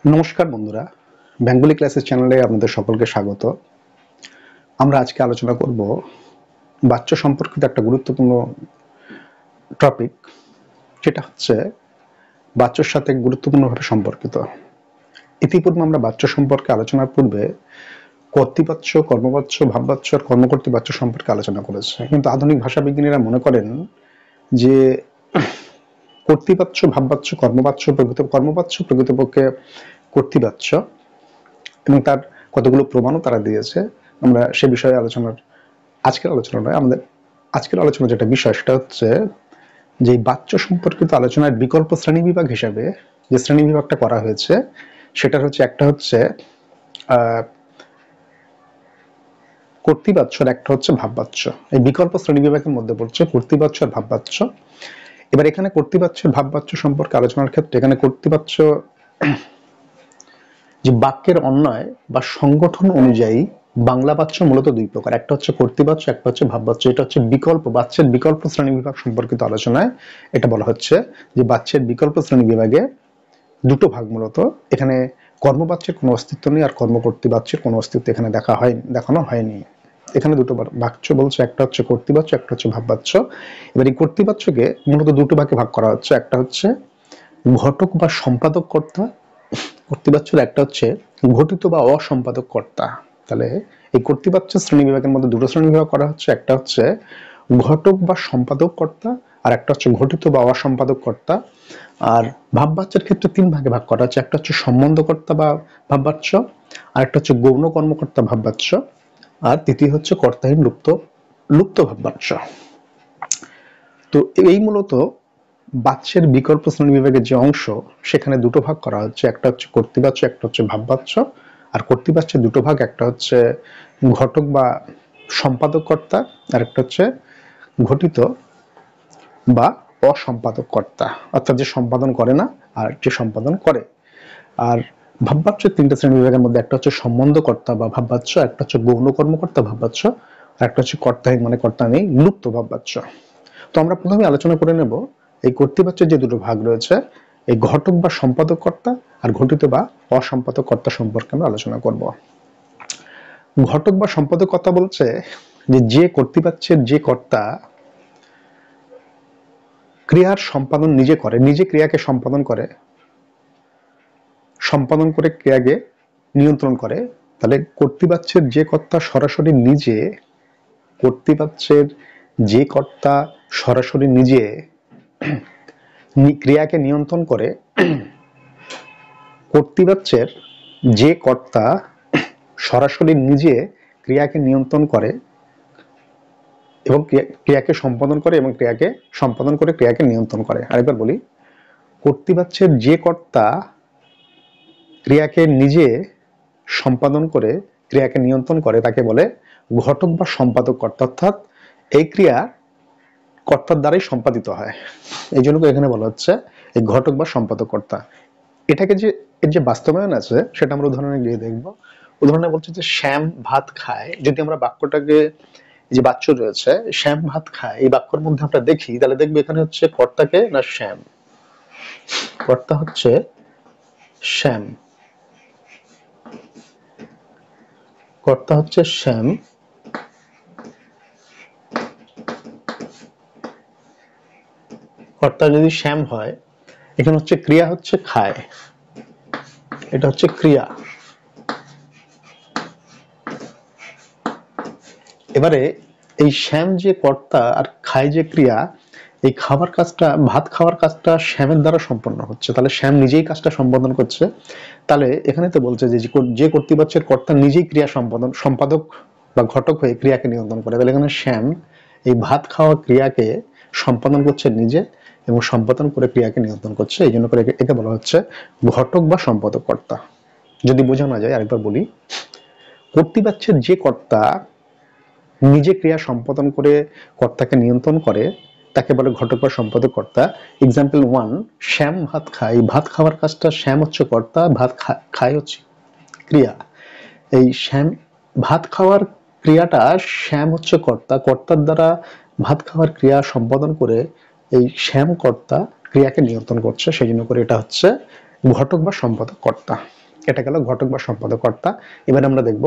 নমস্কার বন্ধুরা, Bengali classes চ্যানেলে আপনাদের সকলকে স্বাগত। আমরা আজকে আলোচনা করব বাচ্চা সম্পর্কিত একটা গুরুত্বপূর্ণ টপিক, যেটা হচ্ছে বাচ্চার সাথে গুরুত্বপূর্ণভাবে সম্পর্কিত। ইতিপূর্বে আমরা বাচ্চা সম্পর্কে আলোচনার পূর্বে কর্তৃবাচ্য, কর্মবাচ্য, ভাববাচ্য আর কর্মকর্তৃবাচ্য সম্পর্কে আলোচনা করেছে। কিন্তু আধুনিক ভাষাবিজ্ঞানীরা মনে করেন যে কর্তৃবাচ্য, ভাববাচ্য, কর্মবাচ্য প্রকৃতপক্ষে কর্তৃবাচ্য এবং তার কতগুলো প্রমাণও তারা দিয়েছে। আমরা সে বিষয়ে আজকের আলোচনা নয়, আমাদের আজকের আলোচনা যেটা বিষয় সেটা হচ্ছে যে বাচ্চা সম্পর্কিত আলোচনার বিকল্প শ্রেণী বিভাগ হিসাবে যে শ্রেণী বিভাগটা করা হয়েছে সেটা হচ্ছে একটা হচ্ছে কর্তৃবাচ্য আর একটা হচ্ছে ভাববাচ্য। এই বিকল্প শ্রেণী বিভাগের মধ্যে পড়ছে কর্তৃবাচ্য আর ভাববাচ্য। এবার এখানে কর্তৃবাচ্য ভাববাচ্য সম্পর্কে আলোচনার ক্ষেত্রে এখানে কর্তৃবাচ্য যে বাক্যের অন্বয় বা সংগঠন অনুযায়ী বাংলা বাচ্য মূলত দুই প্রকার, একটা হচ্ছে কর্তৃবাচ্য, একটা হচ্ছে ভাববাচ্য। এটা হচ্ছে বিকল্প বাচ্যের বিকল্প শ্রেণী বিভাগ সম্পর্কিত আলোচনায় এটা বলা হচ্ছে যে বাচ্যের বিকল্প শ্রেণী বিভাগে দুটো ভাগ মূলত। এখানে কর্মবাচ্যের কোনো অস্তিত্ব নেই আর কর্মকর্তৃবাচ্যের কোনো অস্তিত্ব এখানে দেখানো হয়নি। এখানে দুটো বাচ্য বলছে, একটা হচ্ছে কর্তৃবাচ্য, একটা হচ্ছে ভাববাচ্য। এবার এই কর্তৃবাচ্যকে মূলত দুটো ভাগে ভাগ করা হচ্ছে, একটা হচ্ছে ঘটক বা সম্পাদক কর্তা কর্তৃবাচ্যের, একটা হচ্ছে ঘটিত বা অসম্পাদক কর্তা। তাহলে এই কর্তৃবাচ্য শ্রেণী বিভাগের মধ্যে দুটো শ্রেণী বিভাগ করা হচ্ছে, একটা হচ্ছে ঘটক বা সম্পাদক কর্তা আর একটা হচ্ছে ঘটিত বা অসম্পাদক কর্তা। আর ভাববাচ্যের ক্ষেত্রে তিন ভাগে ভাগ করা হচ্ছে, একটা হচ্ছে সম্বন্ধকর্তা বা ভাববাচ্য, আর একটা হচ্ছে গৌণ কর্মকর্তা ভাববাচ্য, আর তৃতীয় হচ্ছে কর্তাহীন লুপ্ত ভাববাচ্য। তো এই মূলত বাচ্যের বিকল্প শ্রেণী বিভাগের যে অংশ সেখানে দুটো ভাগ করা হচ্ছে, একটা হচ্ছে কর্তৃবাচ্য, একটা হচ্ছে ভাববাচ্য। আর কর্তৃবাচ্যের দুটো ভাগ, একটা হচ্ছে ঘটক বা সম্পাদক কর্তা আর একটা হচ্ছে ঘটিত বা অসম্পাদক কর্তা, অর্থাৎ যে সম্পাদন করে না আর যে সম্পাদন করে। আর ভাববাচ্যের তিনটা শ্রেণী বিভাগের মধ্যে একটা হচ্ছে সম্বন্ধকর্তা বা ভাববাচ্য, একটা হচ্ছে গৌণ কর্মকর্তা ভাববাচ্য, আর একটা হচ্ছে কর্তাহীন মানে কর্তা নেই লুপ্ত ভাববাচ্য। তো আমরা প্রথমে আলোচনা করে নেব এই কর্তৃবাচ্যের যে দুটো ভাগ রয়েছে, এই ঘটক বা সম্পাদক কর্তা আর ঘটিত বা অসম্পাদক কর্তা সম্পর্কে আমরা আলোচনা করব। ঘটক বা সম্পাদক কর্তা বলছে যে কর্তৃবাচ্যের যে কর্তা ক্রিয়ার সম্পাদন নিজে করে, নিজে ক্রিয়াকে সম্পাদন করে ক্রিয়াকে নিয়ন্ত্রণ করে। তাহলে কর্তৃবাচ্যের যে কর্তা সরাসরি নিজে ক্রিয়াকে নিয়ন্ত্রণ করে, কর্তৃবাচ্যের যে কর্তা সরাসরি নিজে ক্রিয়াকে নিয়ন্ত্রণ করে এবং ক্রিয়াকে সম্পাদন করে এবং ক্রিয়াকে সম্পাদন করে ক্রিয়াকে নিয়ন্ত্রণ করে। আরেকবার বলি, কর্তৃবাচ্যের যে কর্তা ক্রিয়াকে নিজে সম্পাদন করে ক্রিয়াকে নিয়ন্ত্রণ করে তাকে বলে ঘটক বা সম্পাদক কর্তা, অর্থাৎ এই ক্রিয়া কর্তার দ্বারাই সম্পাদিত হয়। এই জন্য এখানে বলা হচ্ছে এই ঘটক বা সম্পাদক কর্তা। এটাকে যে এর যে বাস্তবায়ন আছে সেটা আমরা উদাহরণে গিয়ে দেখবো। উদাহরণে বলছে যে শ্যাম ভাত খায়। যদি আমরা বাক্যটাকে, যে বাচ্য রয়েছে শ্যাম ভাত খায়, এই বাক্যের মধ্যে আমরা দেখি, তাহলে দেখবো এখানে হচ্ছে কর্তাকে না শ্যাম, কর্তা হচ্ছে শ্যাম, কর্তা হচ্ছে শ্যাম। কর্তা যদি শ্যাম হয়, এখানে হচ্ছে ক্রিয়া হচ্ছে খায়, এটা হচ্ছে ক্রিয়া। এবারে এই শ্যাম যে কর্তা আর খায় যে ক্রিয়া, এই খাবার কাজটা, ভাত খাওয়ার কাজটা শ্যামের দ্বারা সম্পন্ন হচ্ছে, তাহলে শ্যাম নিজেই কাজটা সম্পাদন করছে। তাহলে এখানে তো বলছে যে কর্তৃবাচ্যের কর্তা নিজেই ক্রিয়া সম্পাদক বা ঘটক হয়ে ক্রিয়াকে নিয়ন্ত্রণ করে, তাহলে এখানে শ্যাম এই ভাত খাওয়া ক্রিয়াকে সম্পাদন করছে নিজে এবং সম্পাদন করে ক্রিয়াকে নিয়ন্ত্রণ করছে। এই জন্য করে একে বলা হচ্ছে ঘটক বা সম্পাদক কর্তা। যদি বোঝা না যায় আরেকবার বলি, কর্তৃবাচ্যের যে কর্তা নিজে ক্রিয়া সম্পাদন করে কর্তাকে নিয়ন্ত্রণ করে তাকে বলে ঘটক বা সম্পাদক কর্তা। এক্সাম্পল 1, শ্যাম ভাত খায়। ভাত খাওয়ার কাজটা শ্যাম হচ্ছে কর্তা, ভাত খায় হচ্ছে ক্রিয়া। এই শ্যাম ভাত খাওয়ার ক্রিয়াটা শ্যাম হচ্ছে কর্তা, কর্তার দ্বারা ভাত খাওয়ার ক্রিয়া সম্পাদন করে এই শ্যাম কর্তা ক্রিয়াকে নিয়ন্ত্রণ করছে। সেই জন্য করে এটা হচ্ছে ঘটক বা সম্পাদক কর্তা। এটা গেল ঘটক বা সম্পাদক কর্তা। এবার আমরা দেখব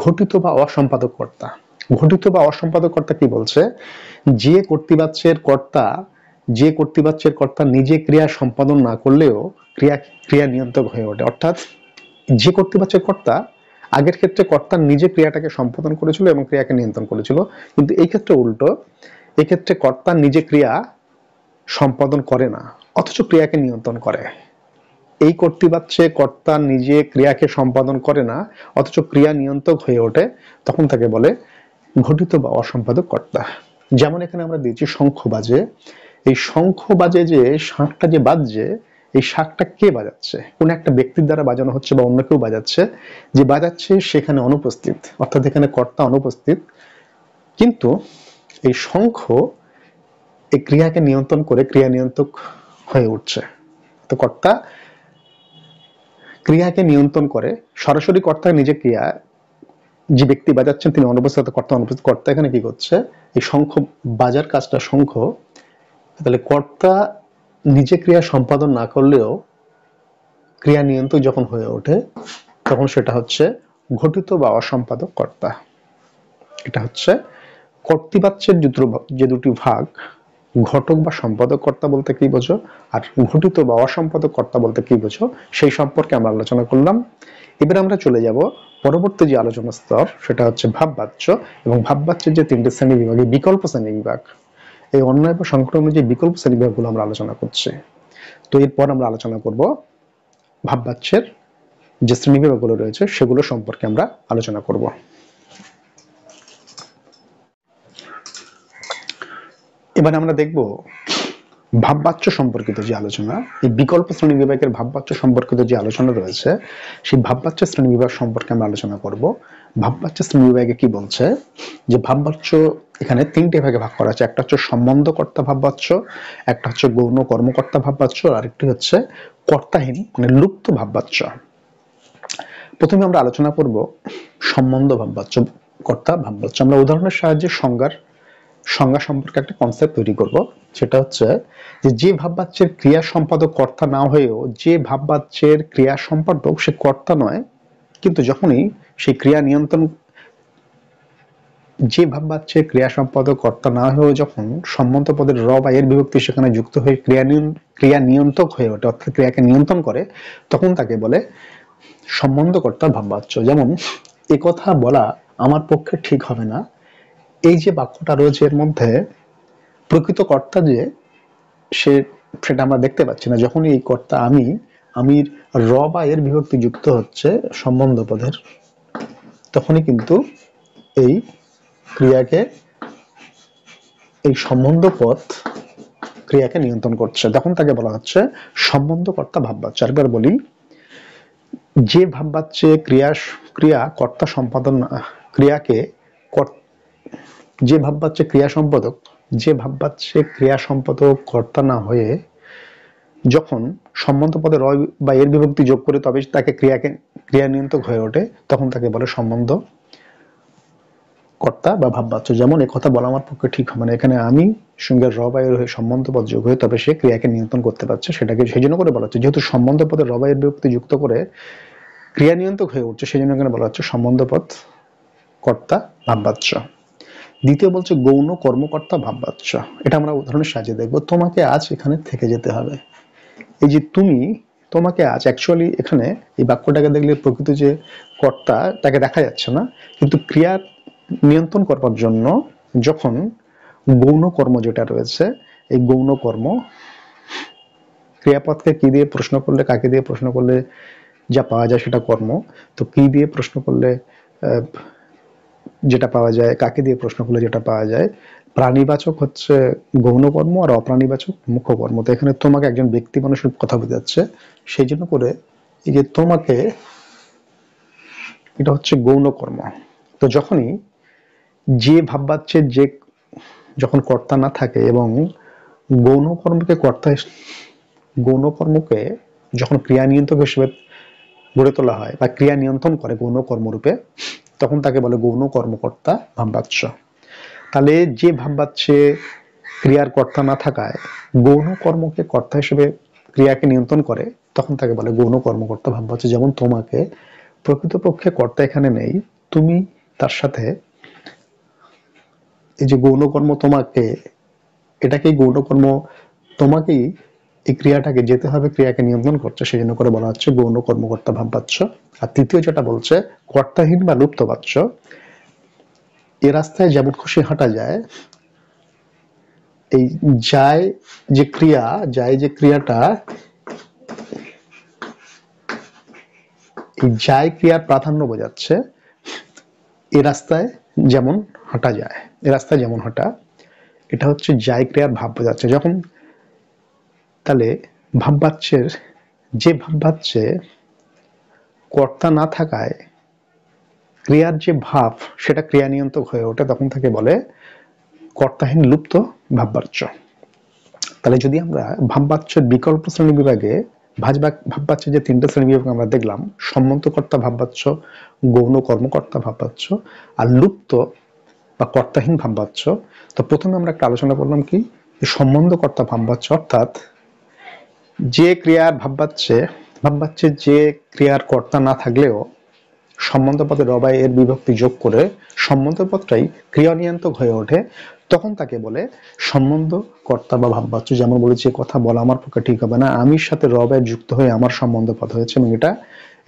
ঘটিত বা অসম্পাদক কর্তা। ঘটিত বা অসম্পাদক কর্তা কি বলছে? যে কর্তৃবাচ্যের কর্তা নিজে ক্রিয়া সম্পাদন না করলেও ক্রিয়া নিয়ন্ত্রক হয়ে ওঠে। অর্থাৎ যে কর্তৃবাচ্যের কর্তা, আগের ক্ষেত্রে কর্তা নিজে ক্রিয়াটাকে সম্পাদন করেছিল এবং ক্রিয়াকে নিয়ন্ত্রণ করেছিল, কিন্তু এই ক্ষেত্রে উল্টো, এই ক্ষেত্রে কর্তা নিজে ক্রিয়া সম্পাদন করে না, অথচ ক্রিয়াকে নিয়ন্ত্রণ করে। এই কর্তৃবাচ্যে কর্তা নিজে ক্রিয়াকে সম্পাদন করে না, অথচ ক্রিয়া নিয়ন্ত্রক হয়ে ওঠে, তখন তাকে বলে ঘটিত বা অসম্পাদক কর্তা। যেমন এখানে আমরা দিয়েছি শঙ্খ বাজে। এই শঙ্খ বাজে যে শাঁখটা যে বাজছে, এই শাঁখটা কে বাজাচ্ছে? কোন একটা ব্যক্তির দ্বারা বাজানো হচ্ছে বা অন্য কেউ বাজাচ্ছে। যে বাজাচ্ছে সেখানে অনুপস্থিত, অর্থাৎ এখানে কর্তা অনুপস্থিত, কিন্তু এই শঙ্খ এই ক্রিয়াকে নিয়ন্ত্রণ করে ক্রিয়া নিয়ন্ত্রক হয়ে উঠছে। তো কর্তা ক্রিয়াকে নিয়ন্ত্রণ করে, সরাসরি কর্তা নিজে ক্রিয়া, যে ব্যক্তি বাজাচ্ছেন তিনি অনুপস্থিত, কর্তা অনুপস্থিত। কর্তা এখানে কি করছে? এই শঙ্খ বাজার কাজটা শঙ্খ, তাহলে কর্তা নিজে ক্রিয়া সম্পাদন না করলেও ক্রিয়া নিয়ন্ত্রক যখন হয়ে ওঠে, তখন সেটা হচ্ছে ঘটিত বা অসম্পাদক কর্তা। এটা হচ্ছে কর্তৃবাচ্যের যে দুটি ভাগ, ঘটক বা সম্পাদক কর্তা বলতে কি বোঝো, আর ঘটিত বা অসম্পাদক কর্তা বলতে কি বোঝো, সেই সম্পর্কে আমরা আলোচনা করলাম। এবার আমরা চলে যাব পরবর্তী যে আলোচনা স্তর, সেটা হচ্ছে ভাববাচ্য। এবং ভাববাচ্যের যে তিনটে শ্রেণী বিভাগে বিকল্প শ্রেণী বিভাগ, এই অন্যায় বা সংক্রমণ যে বিকল্প শ্রেণী বিভাগগুলো আমরা আলোচনা করছি। তো এরপর আমরা আলোচনা করব ভাববাচ্যের যে শ্রেণী বিভাগগুলো রয়েছে সেগুলো সম্পর্কে আমরা আলোচনা করব। এবার আমরা দেখব ভাববাচ্য সম্পর্কিত যে আলোচনা, এই বিকল্প শ্রেণী বিভাগের ভাববাচ্য সম্পর্কিত যে আলোচনা রয়েছে, সেই ভাববাচ্য শ্রেণী বিভাগ সম্পর্কে আমরা আলোচনা করব। ভাববাচ্য শ্রেণী বিভাগে কি বলছে, যে ভাববাচ্য এখানে তিনটে ভাগে ভাগ করা আছে। একটা হচ্ছে সম্বন্ধকর্তা ভাববাচ্য, একটা হচ্ছে গৌণ কর্মকর্তা ভাববাচ্য, আর আরেকটি হচ্ছে কর্তাহীন মানে লুপ্ত ভাববাচ্য। প্রথমে আমরা আলোচনা করব সম্বন্ধ ভাববাচ্য কর্তা ভাববাচ্য। আমরা উদাহরণের সাহায্যে সংজ্ঞা সম্পর্কে একটা কনসেপ্ট তৈরি করব। সেটা হচ্ছে যে ভাববাচ্যের ক্রিয়া সম্পাদক কর্তা না হয়েও যে ভাববাচ্যের ক্রিয়া সম্পাদক সে কর্তা নয়, কিন্তু যখনই সেই ক্রিয়া নিয়ন্ত্রণ, যে ভাববাচ্যের ক্রিয়া সম্পাদক কর্তা না হয়েও যখন সম্বন্ধ পদের র বা এর বিভক্তি সেখানে যুক্ত হয়ে ক্রিয়া নিয়ন্ত্রক হয়ে ওঠে, অর্থাৎ ক্রিয়াকে নিয়ন্ত্রণ করে, তখন তাকে বলে সম্বন্ধকর্তা ভাববাচ্য। যেমন একথা বলা আমার পক্ষে ঠিক হবে না, এই যে বাক্যটা রয়েছে এর মধ্যে প্রকৃত কর্তা যে সেটা আমরা দেখতে পাচ্ছি না। যখনই এই কর্তা আমির র বা এর বিভক্তি যুক্ত হচ্ছে সম্বন্ধ পদের, তখনই কিন্তু এই ক্রিয়াকে, এই সম্বন্ধ পদ ক্রিয়াকে নিয়ন্ত্রণ করছে, তখন তাকে বলা হচ্ছে সম্বন্ধকর্তা ভাববাচ্য। আরেকবার বলি, যে ভাববাচ্যে ক্রিয়া কর্তা সম্পাদন ক্রিয়াকে যে ভাববাচ্যে ক্রিয়া সম্পাদক কর্তা না হয়ে যখন সম্বন্ধ পদে র বা এর বিভক্তি যোগ করে তবে তাকে ক্রিয়া নিয়ন্ত্রক হয়ে ওঠে, তখন তাকে বলে সম্বন্ধ কর্তা বা ভাববাচ্য। যেমন একথা বলা আমার পক্ষে ঠিক হবে না, এখানে আমি সঙ্গে র বা এর হয়ে সম্বন্ধ পদ যোগ হয়ে তবে সে ক্রিয়াকে নিয়ন্ত্রণ করতে পারছে, সেটাকে সেই জন্য করে বলা হচ্ছে, যেহেতু সম্বন্ধ পদে র বা এর বিভক্তি যুক্ত করে ক্রিয়া নিয়ন্ত্রক হয়ে উঠছে, সেই জন্য এখানে বলা হচ্ছে সম্বন্ধ পদ কর্তা ভাববাচ্য। দ্বিতীয় বলছে গৌণ কর্মকর্তা ভাববাচ্য। এটা আমরা উদাহরণের সাহায্যে দেখবো। তোমাকে আজ এখানে থেকে যেতে হবে। এই যে তোমাকে আজ, অ্যাকচুয়ালি এখানে এই বাক্যটাকে দেখলে প্রকৃত যে কর্তা তাকে দেখা যাচ্ছে না, কিন্তু ক্রিয়া নিয়ন্ত্রণ করবার জন্য যখন গৌণ কর্ম যেটা রয়েছে, এই গৌণ কর্ম ক্রিয়াপদকে কি দিয়ে প্রশ্ন করলে, কাকে দিয়ে প্রশ্ন করলে যা পাওয়া যায় সেটা কর্ম। তো কি দিয়ে প্রশ্ন করলে যেটা পাওয়া যায়, কাকে দিয়ে প্রশ্ন করলে যেটা পাওয়া যায়, প্রাণীবাচক হচ্ছে গৌণ কর্ম আর অপ্রাণীবাচক মুখ্য কর্ম। তো এখানে তোমাকে একজন ব্যক্তি মানুষের কথা বোঝাচ্ছে, সেই জন্য করে এই যে তোমাকে, এটা হচ্ছে গৌণ কর্ম। তো যখনই যে ভাববাচ্যের যে যখন কর্তা না থাকে এবং গৌণ কর্মকে যখন ক্রিয়া নিয়ন্ত্রক হিসেবে গড়ে তোলা হয় বা ক্রিয়া নিয়ন্ত্রণ করে গৌণ কর্মরূপে, তখন তাকে বলে গৌণ কর্মকর্তা ভাববাচ্য। তাহলে যে ভাববাচ্যে ক্রিয়ার কর্তা না থাকায় গৌণ কর্মকে কর্তা হিসেবে ক্রিয়াকে নিয়ন্ত্রণ করে, তখন তাকে বলে গৌণ কর্মকর্তা ভাববাচ্য। যেমন তোমাকে, প্রকৃতপক্ষে কর্তা এখানে নেই, তুমি তার সাথে, এই যে গৌণ কর্ম তোমাকে, এটাকেই গৌণ কর্ম, তোমাকেই এই ক্রিয়াটাকে যেতে হবে, ক্রিয়াকে নিয়ন্ত্রণ করছে, সেই জন্য করে বলা হচ্ছে গৌণ কর্মকর্তা ভাববাচ্য। আর তৃতীয় যেটা বলছে কর্তাহীন বা লুপ্ত বাচ্য, এ রাস্তায় যেমন খুশি হাঁটা যায়, এই যায় যে ক্রিয়া, যায় যে ক্রিয়াটা, এই যায় ক্রিয়ার প্রাধান্য বোঝাচ্ছে, এ রাস্তায় যেমন হাঁটা যায়, এ রাস্তায় যেমন হাঁটা, এটা হচ্ছে যায় ক্রিয়ার ভাব বোঝাচ্ছে। যখন তাহলে ভাববাচ্যের, যে ভাববাচ্যে কর্তা না থাকায় ক্রিয়ার যে ভাব সেটা ক্রিয়া নিয়ন্ত্রক হয়ে ওঠে, তখন তাকে বলে কর্তাহীন লুপ্ত ভাববাচ্য। তাহলে যদি আমরা ভাববাচ্যের বিকল্প শ্রেণী বিভাগে, ভাববাচ্যের যে তিনটে শ্রেণী বিভাগ আমরা দেখলাম, সম্বন্ধকর্তা ভাববাচ্য, গৌণ কর্মকর্তা ভাববাচ্য আর লুপ্ত বা কর্তাহীন ভাববাচ্য। তো প্রথমে আমরা একটা আলোচনা করলাম কি, সম্বন্ধকর্তা ভাববাচ্য, অর্থাৎ যে ক্রিয়ার ভাববাচ্যে যে ক্রিয়ার কর্তা না থাকলেও সম্বন্ধ পদে রবায় এর বিভক্তি যোগ করে সম্বন্ধ পদটাই ক্রিয়া নিয়ন্ত্রক হয়ে ওঠে, তখন তাকে বলে সম্বন্ধ কর্তা বা ভাববাচ্য। যেমন বলেছি, কথা বলা আমার পক্ষে ঠিক হবে না, আমির সাথে রবায় যুক্ত হয়ে আমার সম্বন্ধ পদ হয়েছে এবং এটা,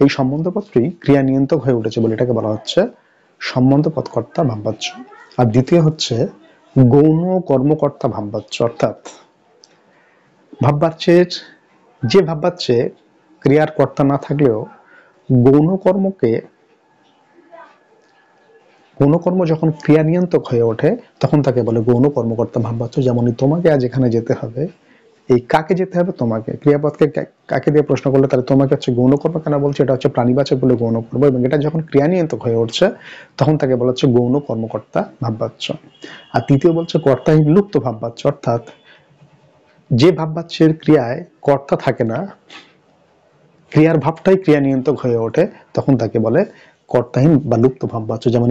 এই সম্বন্ধ পদটি ক্রিয়া নিয়ন্ত্রক হয়ে উঠেছে বলে এটাকে বলা হচ্ছে সম্বন্ধ পদ কর্তা ভাববাচ্য। আর দ্বিতীয় হচ্ছে গৌণ কর্মকর্তা ভাববাচ্য, অর্থাৎ ভাববাচ্যের, যে ভাববাচ্যে ক্রিয়ার কর্তা না থাকলেও গৌণ কর্মকে, গৌণকর্ম যখন ক্রিয়া নিয়ন্ত্রক হয়ে ওঠে তখন তাকে বলে গৌণ কর্মকর্তা ভাববাচ্য। যেমনই তোমাকে আজ এখানে যেতে হবে, এই কাকে যেতে হবে, তোমাকে, ক্রিয়াপদকে কাকে দিয়ে প্রশ্ন করলে তাহলে তোমাকে হচ্ছে গৌণকর্ম কেন বলছে, এটা হচ্ছে প্রাণীবাচক বলে গৌণ কর্ম, এবং এটা যখন ক্রিয়া নিয়ন্ত্রক হয়ে উঠছে তখন তাকে বলা হচ্ছে গৌণ কর্মকর্তা ভাববাচ্য। আর তৃতীয় বলছে কর্তাহীন লুপ্ত ভাববাচ্য, অর্থাৎ যে ভাববাচ্যের ক্রিয়ায় কর্তা থাকে না, ক্রিয়ার ভাবটাই ক্রিয়া নিয়ন্ত্রক হয়ে ওঠে, তখন তাকে বলে কর্তাহীন বা লুপ্ত ভাববাচ্য। যেমন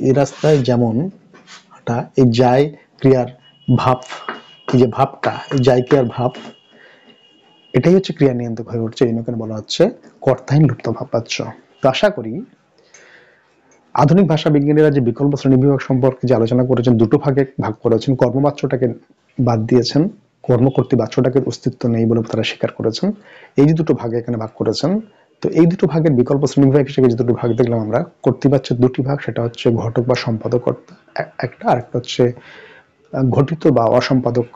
এই রাস্তায় যেমন হাঁটা, এই যায় ক্রিয়ার ভাব, এই যে ভাবটা, এই যায় ক্রিয়ার ভাব, এটাই হচ্ছে ক্রিয়া নিয়ন্ত্রক হয়ে উঠছে, এই জন্য বলা হচ্ছে কর্তাহীন লুপ্ত ভাববাচ্য। তো আশা করি আধুনিক ভাষা বিজ্ঞানীরা যে বিকল্প শ্রেণী বিভাগ সম্পর্কে যে আলোচনা করেছেন, দুটো ভাগে ভাগ করেছেন, কর্মবাচ্যটাকে বাদ দিয়েছেন, কর্মকর্তৃ বাচ্যটাকে অস্তিত্ব নেই বলে তারা স্বীকার করেছেন, এই যে দুটো ভাগে এখানে ভাগ করেছেন। তো এই দুটো ভাগের বিকল্প শ্রেণী বিভাগ হিসেবে যে দুটো ভাগ দেখলাম আমরা, কর্তৃবাচ্যের দুটি ভাগ, সেটা হচ্ছে ঘটক বা সম্পাদক কর্তা একটা, আর একটা হচ্ছে ঘটিত বা অসম্পাদক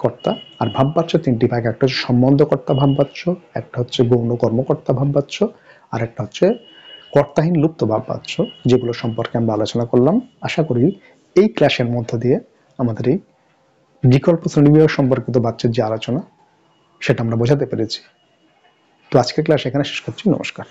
কর্তা। আর ভাববাচ্য তিনটি ভাগ, একটা হচ্ছে সম্বন্ধকর্তা ভাববাচ্য, একটা হচ্ছে গৌণ কর্মকর্তা ভাববাচ্য, আর একটা হচ্ছে কর্তাহীন লুপ্ত ভাববাচ্য, যেগুলো সম্পর্কে আমরা আলোচনা করলাম। আশা করি এই ক্লাসের মধ্য দিয়ে আমাদের এই বিকল্প শ্রেণীবিভাগ সম্পর্কিত বাচ্চার যে আলোচনা সেটা আমরা বোঝাতে পেরেছি। তো আজকের ক্লাস এখানে শেষ করছি। নমস্কার।